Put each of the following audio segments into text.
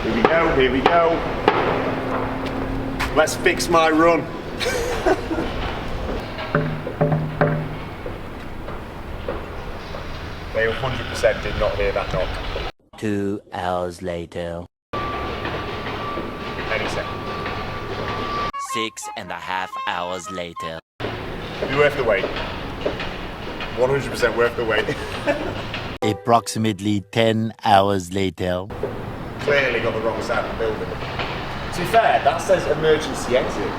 Here we go, here we go. Let's fix my run. They 100% did not hear that knock. 2 hours later. Any second. 6.5 hours later. Be worth the wait. 100% worth the wait. Approximately 10 hours later. Clearly got the wrong side of the building. To be fair, that says emergency exit.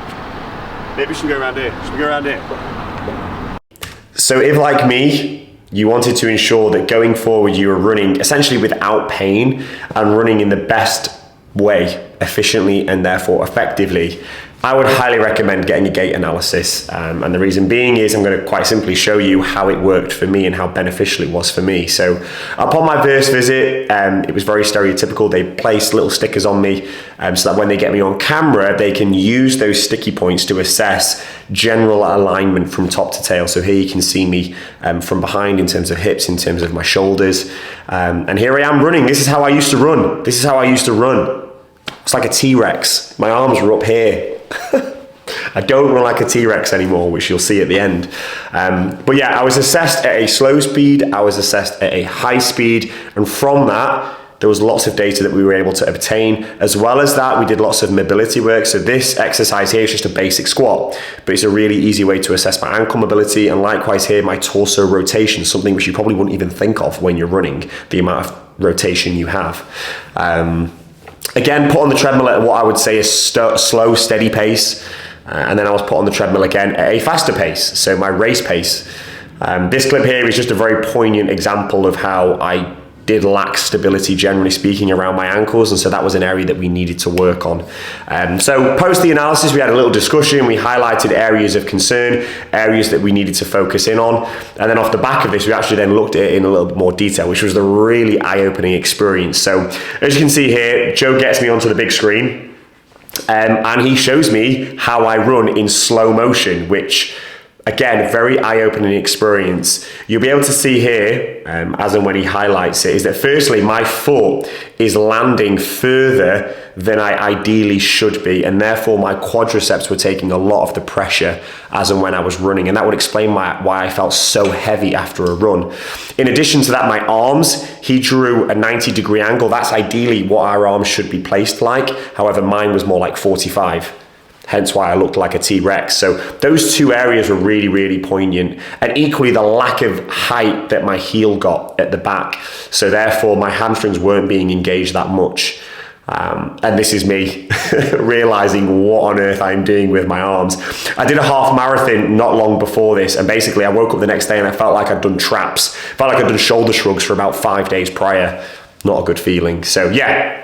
Maybe we should go around here. Should we go around here? So if, like me, you wanted to ensure that going forward you were running essentially without pain and running in the best way, efficiently and therefore effectively, I would highly recommend getting a gait analysis. And the reason being is I'm going to quite simply show you how it worked for me and how beneficial it was for me. So upon my first visit, it was very stereotypical. They placed little stickers on me so that when they get me on camera, they can use those sticky points to assess general alignment from top to tail. So here you can see me from behind in terms of hips, in terms of my shoulders. And here I am running. This is how I used to run. This is how I used to run. It's like a T-Rex. My arms were up here. I don't run like a T-Rex anymore, which you'll see at the end. But yeah, I was assessed at a slow speed, I was assessed at a high speed, and from that, there was lots of data that we were able to obtain. As well as that, we did lots of mobility work. So this exercise here is just a basic squat, but it's a really easy way to assess my ankle mobility, and likewise here, my torso rotation, something which you probably wouldn't even think of when you're running, the amount of rotation you have. Again, put on the treadmill at what I would say is slow, steady pace. And then I was put on the treadmill again at a faster pace, so my race pace. This clip here is just a very poignant example of how I did lack stability, generally speaking, around my ankles, and so that was an area that we needed to work on. So post the analysis, we had a little discussion, we highlighted areas of concern, areas that we needed to focus in on, and then off the back of this, we actually then looked at it in a little bit more detail, which was a really eye-opening experience. So as you can see here, Joe gets me onto the big screen, and he shows me how I run in slow motion, which again, very eye-opening experience. You'll be able to see here, as and when he highlights it, is that firstly, my foot is landing further than I ideally should be, and therefore my quadriceps were taking a lot of the pressure as and when I was running, and that would explain why I felt so heavy after a run. In addition to that, my arms, he drew a 90-degree angle. That's ideally what our arms should be placed like. However, mine was more like 45. Hence why I looked like a T-Rex. So those two areas were really, really poignant. And equally the lack of height that my heel got at the back. So therefore my hamstrings weren't being engaged that much. And this is me realizing what on earth I'm doing with my arms. I did a half marathon not long before this, and basically I woke up the next day and I felt like I'd done traps. Felt like I'd done shoulder shrugs for about 5 days prior. Not a good feeling. So yeah.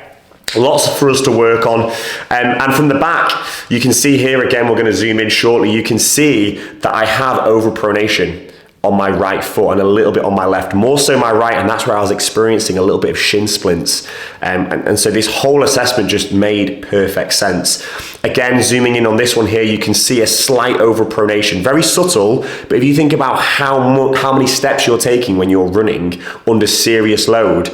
Lots for us to work on. And from the back, you can see here, again, we're going to zoom in shortly, you can see that I have overpronation on my right foot and a little bit on my left, more so my right, and that's where I was experiencing a little bit of shin splints. And so this whole assessment just made perfect sense. Again, zooming in on this one here, you can see a slight overpronation, very subtle, but if you think about how many steps you're taking when you're running under serious load,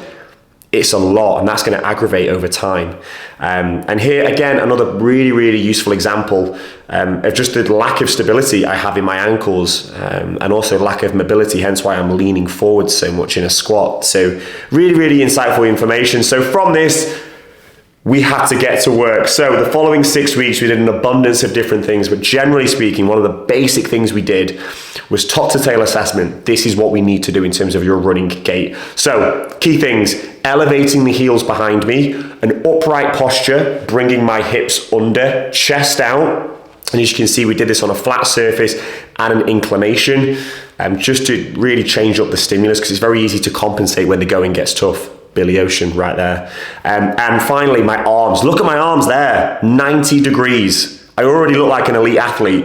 it's a lot, and that's going to aggravate over time. And here again, another really, really useful example of just the lack of stability I have in my ankles, and also lack of mobility, hence why I'm leaning forward so much in a squat. So really, really insightful information. So from this, we had to get to work. So the following 6 weeks, we did an abundance of different things, but generally speaking, one of the basic things we did was top to tail assessment. This is what we need to do in terms of your running gait. So key things: elevating the heels behind me, an upright posture, bringing my hips under, chest out. And as you can see, we did this on a flat surface and an inclination, just to really change up the stimulus, because it's very easy to compensate when the going gets tough. Billy Ocean right there. And finally, my arms. Look at my arms there, 90 degrees. I already look like an elite athlete,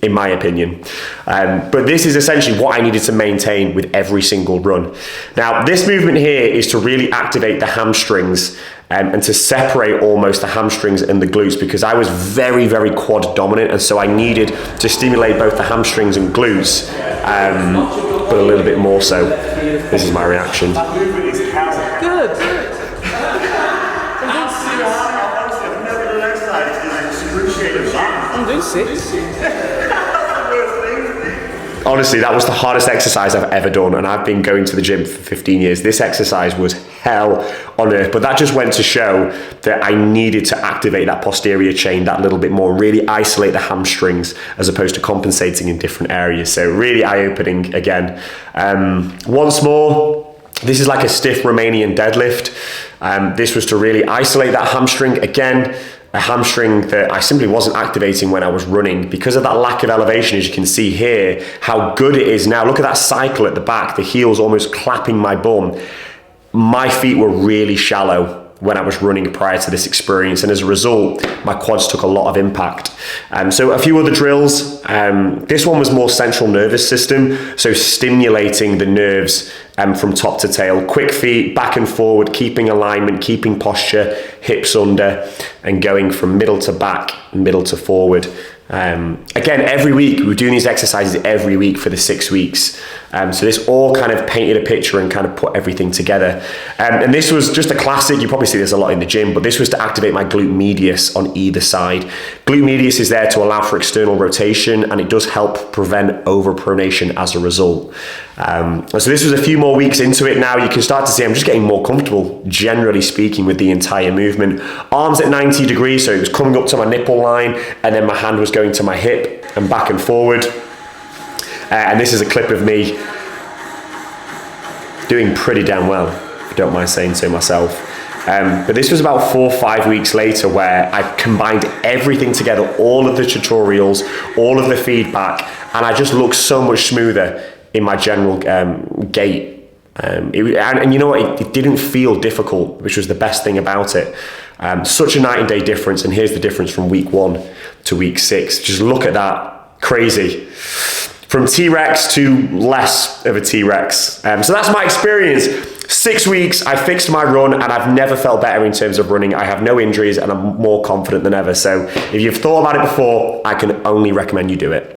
in my opinion. But this is essentially what I needed to maintain with every single run. Now, this movement here is to really activate the hamstrings and to separate almost the hamstrings and the glutes, because I was very, very quad dominant, and so I needed to stimulate both the hamstrings and glutes, but a little bit more so. This is my reaction. Good. sits. Honestly, that was the hardest exercise I've ever done, and I've been going to the gym for 15 years. This exercise was hell on earth, but that just went to show that I needed to activate that posterior chain that little bit more, really isolate the hamstrings as opposed to compensating in different areas. So really eye-opening again. Once more, this is like a stiff Romanian deadlift. This was to really isolate that hamstring again. A hamstring that I simply wasn't activating when I was running because of that lack of elevation. As you can see here, how good it is now. Look at that cycle at the back, the heel's almost clapping my bum. My feet were really shallow when I was running prior to this experience, and as a result, my quads took a lot of impact. So a few other drills. This one was more central nervous system, so stimulating the nerves from top to tail. Quick feet, back and forward, keeping alignment, keeping posture, hips under, and going from middle to back, middle to forward. Again, every week, we're doing these exercises every week for the 6 weeks. So this all kind of painted a picture and kind of put everything together. And this was just a classic. You probably see this a lot in the gym, but this was to activate my glute medius on either side. Glute medius is there to allow for external rotation, and it does help prevent overpronation as a result. So this was a few more weeks into it now. You can start to see I'm just getting more comfortable, generally speaking, with the entire movement. Arms at 90 degrees, so it was coming up to my nipple line, and then my hand was going to my hip and back and forward. And this is a clip of me doing pretty damn well, if you don't mind saying so myself. But this was about 4 or 5 weeks later where I combined everything together, all of the tutorials, all of the feedback, and I just looked so much smoother in my general gait. And you know what, it didn't feel difficult, which was the best thing about it. Such a night and day difference, and here's the difference from week 1 to week 6. Just look at that, crazy. From T-Rex to less of a T-Rex. So that's my experience. 6 weeks, I fixed my run, and I've never felt better in terms of running. I have no injuries, and I'm more confident than ever. So if you've thought about it before, I can only recommend you do it.